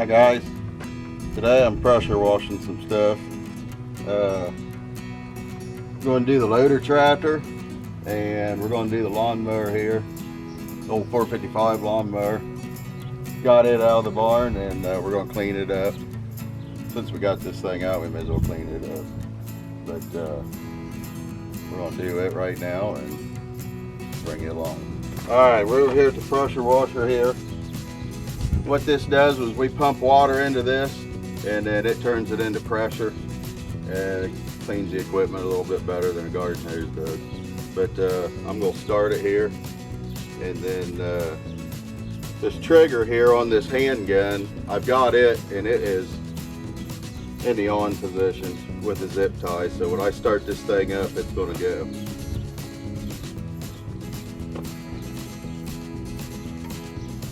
Hi guys, today I'm pressure washing some stuff. Going to do the loader tractor, and we're going to do the lawnmower here. Old 455 lawnmower. Got it out of the barn, and we're going to clean it up. Since we got this thing out, we may as well clean it up. But we're going to do it right now and bring it along. Alright, we're over here at the pressure washer here. What this does is we pump water into this, and then it turns it into pressure, and it cleans the equipment a little bit better than a garden hose does. But I'm going to start it here, and then this trigger here on this handgun, I've got it, and it is in the on position with a zip tie, so when I start this thing up, it's going to go.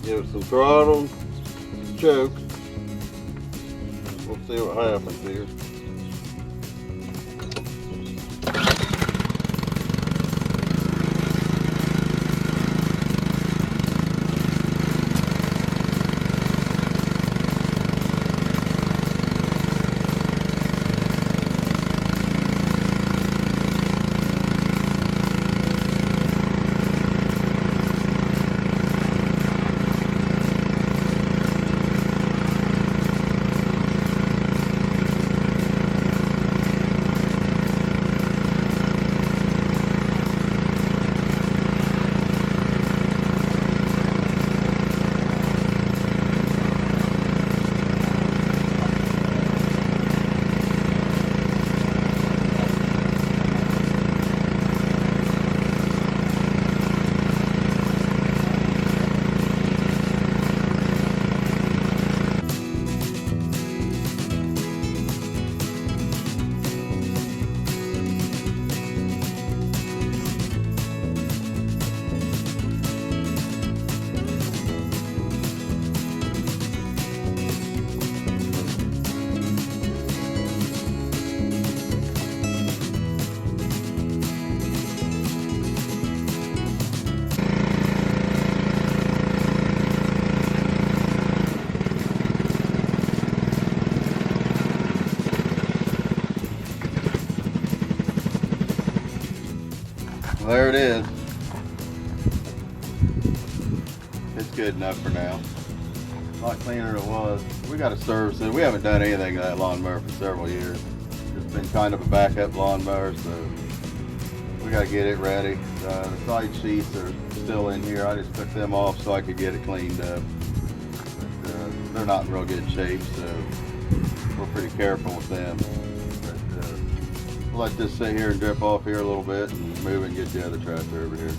Give it some throttle, choke. We'll see what happens here. There it is. It's good enough for now. A lot cleaner than it was. We got to service it. We haven't done anything to that lawnmower for several years. It's been kind of a backup lawnmower, so we got to get it ready. The side sheets are still in here. I just took them off so I could get it cleaned up. But, they're not in real good shape, so we're pretty careful with them. Let this sit here and drip off here a little bit and move and get the other tractor over here.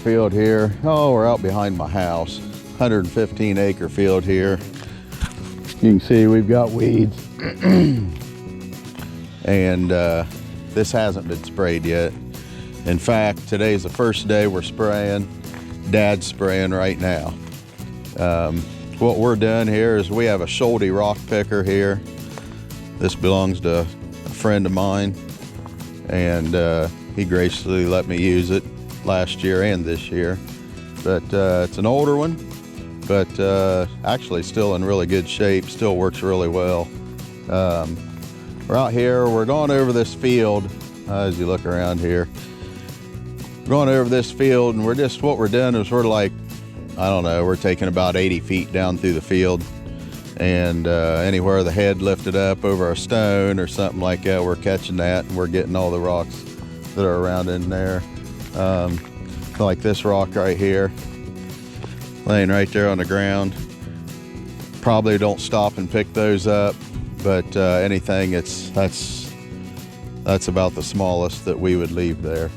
field here. Oh, we're out behind my house. 115 acre field here. You can see we've got weeds. And this hasn't been sprayed yet. In fact, today's the first day we're spraying. Dad's spraying right now. What we're doing here is we have a Schulte rock picker here. This belongs to a friend of mine, and he graciously let me use it last year and this year. But it's an older one, but actually still in really good shape, still works really well. We're out here, we're going over this field as you look around here. We're going over this field, and what we're doing is we're like, I don't know, we're taking about 80 feet down through the field, and anywhere the head lifted up over a stone or something like that, we're catching that, and we're getting all the rocks that are around in there. Like this rock right here, laying right there on the ground. Probably don't stop and pick those up, but anything, that's about the smallest that we would leave there.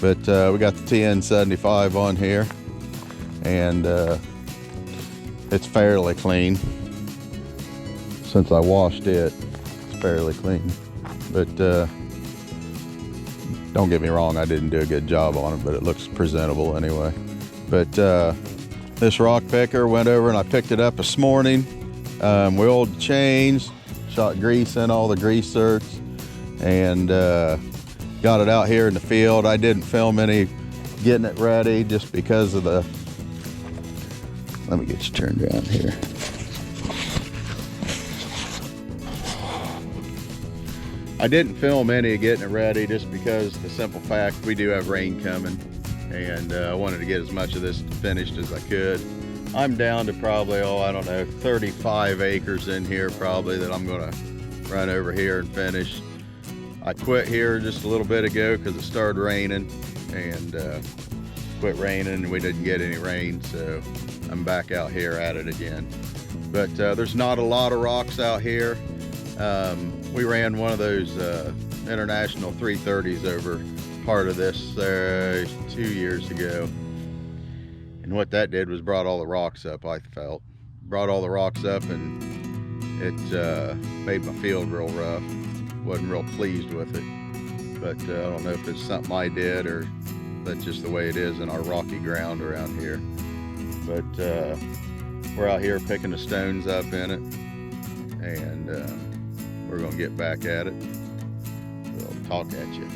But we got the TN75 on here, and it's fairly clean. Since I washed it, it's fairly clean. But don't get me wrong, I didn't do a good job on it, but it looks presentable anyway. But this rock picker went over and I picked it up this morning. We oiled the chains, shot grease in all the grease zerks, and got it out here in the field. I didn't film any getting it ready just because of the, let me get you turned around here. I didn't film any getting it ready just because the simple fact we do have rain coming, and I wanted to get as much of this finished as I could. I'm down to probably, I don't know, 35 acres in here probably that I'm gonna run over here and finish. I quit here just a little bit ago because it started raining, and quit raining and we didn't get any rain, so I'm back out here at it again. But there's not a lot of rocks out here. We ran one of those international 330s over part of this 2 years ago, and what that did was brought all the rocks up. I felt brought all the rocks up, and it made my field real rough. Wasn't real pleased with it, but I don't know if it's something I did or that's just the way it is in our rocky ground around here. But we're out here picking the stones up in it, and we're gonna get back at it. We'll talk at you.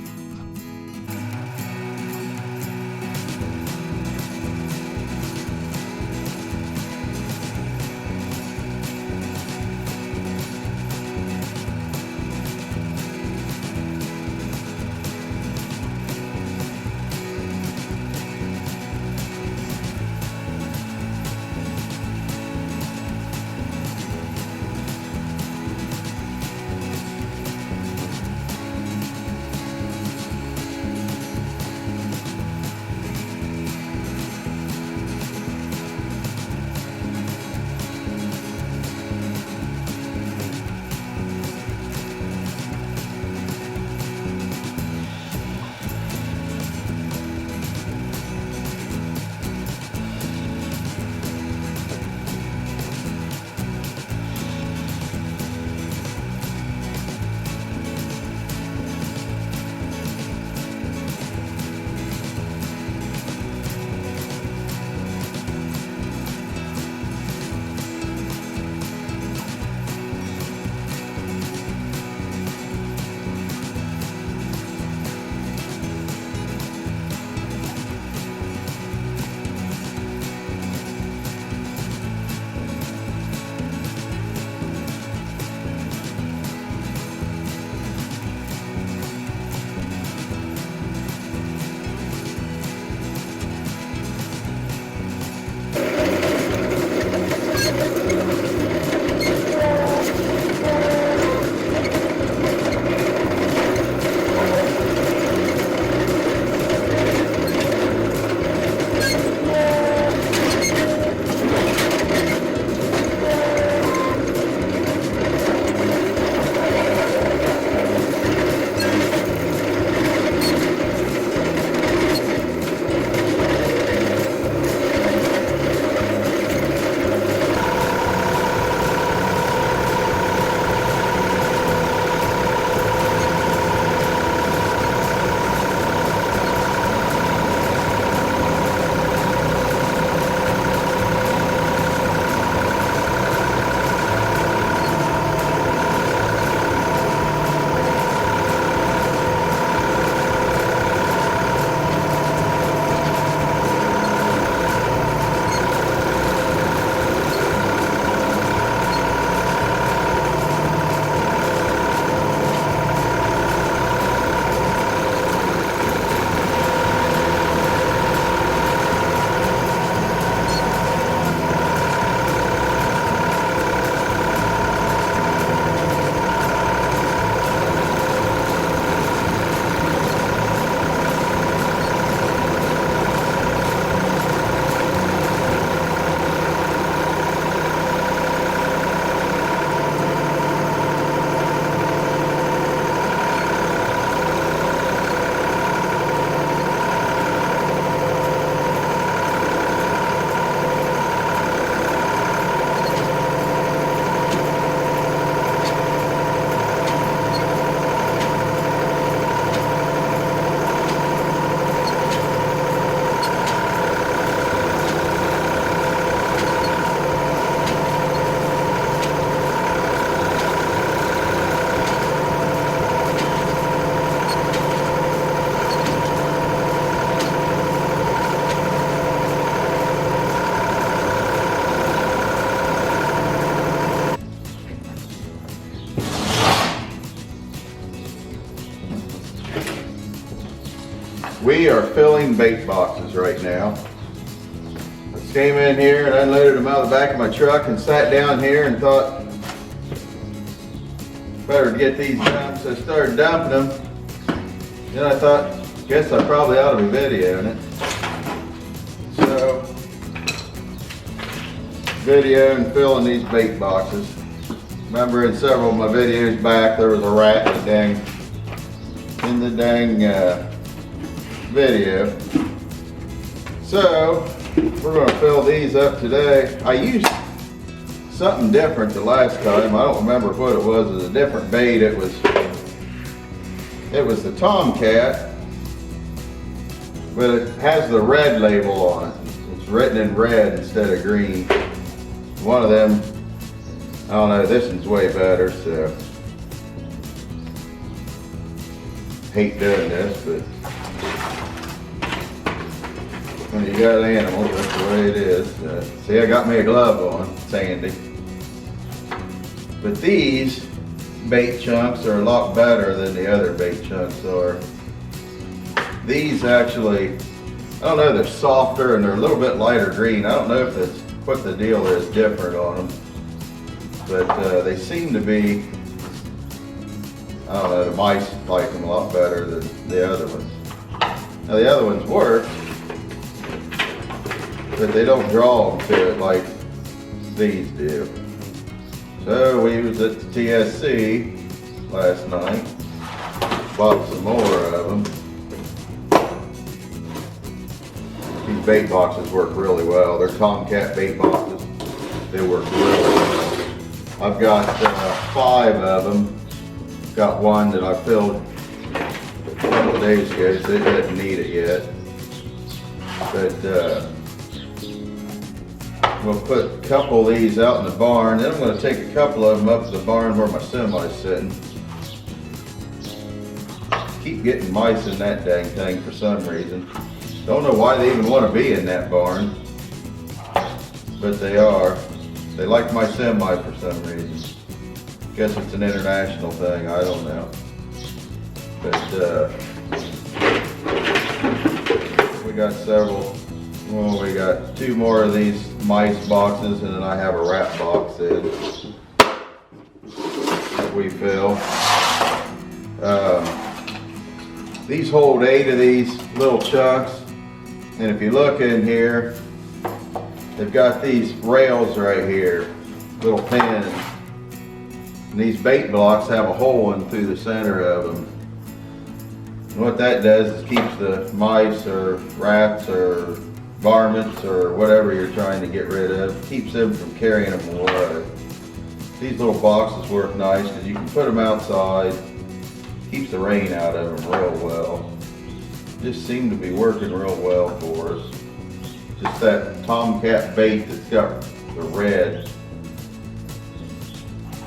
We are filling bait boxes right now. I just came in here and unloaded them out of the back of my truck and sat down here and thought, better get these done. So I started dumping them. Then I thought, guess I probably ought to be videoing it. So, videoing filling these bait boxes. Remember in several of my videos back, there was a rat in the dang video. So, we're going to fill these up today. I used something different the last time. I don't remember what it was. It was a different bait. It was the Tomcat, but it has the red label on it. It's written in red instead of green. One of them, I don't know, this one's way better, so hate doing this, but when you got animals, that's the way it is. See, I got me a glove on, Sandy. But these bait chunks are a lot better than the other bait chunks are. These actually, I don't know, they're softer and they're a little bit lighter green. I don't know if that's what the deal is different on them, but they seem to be, I don't know, the mice like them a lot better than the other ones. Now the other ones work, but they don't draw them to it like these do. So we was at the TSC last night, bought some more of them. These bait boxes work really well. They're Tomcat bait boxes. They work really well. I've got 5 of them. Got one that I filled a couple of days ago, so it doesn't need it yet. But we'll put a couple of these out in the barn. Then I'm going to take a couple of them up to the barn where my semi's sitting. Keep getting mice in that dang thing for some reason. Don't know why they even want to be in that barn, but they are. They like my semi for some reason. Guess it's an international thing, I don't know. But we got several. Well, we got 2 more of these mice boxes, and then I have a rat box in that we fill. These hold 8 of these little chunks, and if you look in here, they've got these rails right here, little pins, and these bait blocks have a hole in through the center of them. And what that does is keeps the mice or rats or varmints or whatever you're trying to get rid of, keeps them from carrying them away. These little boxes work nice because you can put them outside, keeps the rain out of them real well. Just seem to be working real well for us. Just that Tomcat bait that's got the red.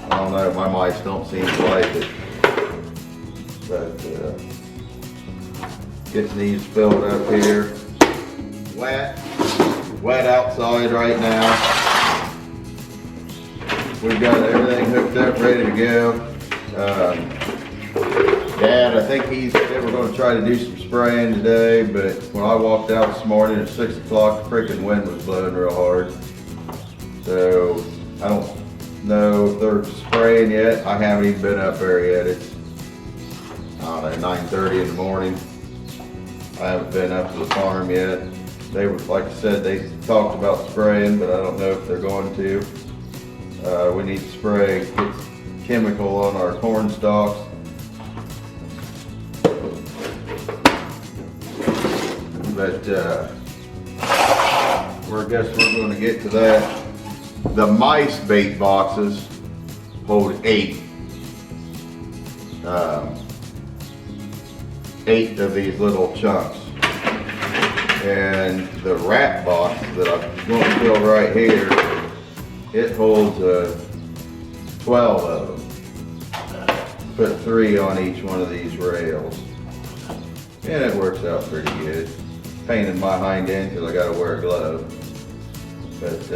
I don't know, my mice don't seem to like it. But getting these filled up here. Wet outside right now. We've got everything hooked up, ready to go. Dad, I think he said we're going to try to do some spraying today, but when I walked out this morning at 6 o'clock, the freaking wind was blowing real hard. So I don't know if they're spraying yet. I haven't even been up there yet. It's, I don't know, 9:30 in the morning. I haven't been up to the farm yet. They were, like I said, they talked about spraying, but I don't know if they're going to. We need to spray, get chemical on our corn stalks. But I guess we're going to get to that. The mice bait boxes hold 8. 8 of these little chunks. And the rat box that I'm going to fill right here, it holds 12 of them. Put 3 on each one of these rails. And it works out pretty good. Pain in my hind end because I got to wear a glove. But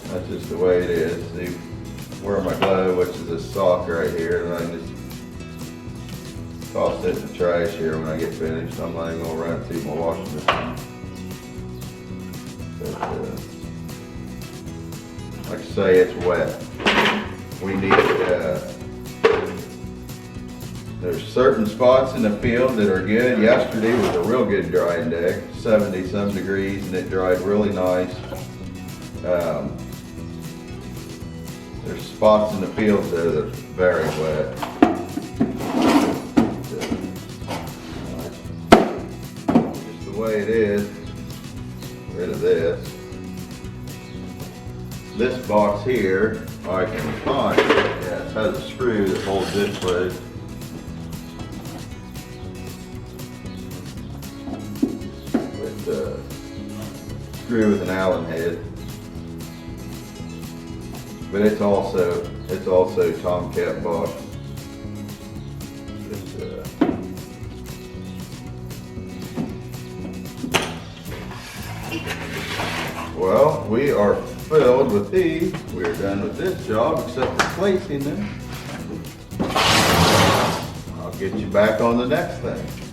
that's just the way it is. See, wear my glove, which is this sock right here, and I just toss it in the trash here when I get finished. I'm not even gonna run it through my washing machine. But, like I say, it's wet. We need, there's certain spots in the field that are good. Yesterday was a real good drying day, 70 some degrees, and it dried really nice. There's spots in the fields there that's very wet. Just the way it is. Get rid of this. This box here, I can find. Yeah, it has a screw that holds this closed. With a screw with an Allen head. But it's also Tomcat box. Well, we are filled with these. We're done with this job except for placing them. I'll get you back on the next thing.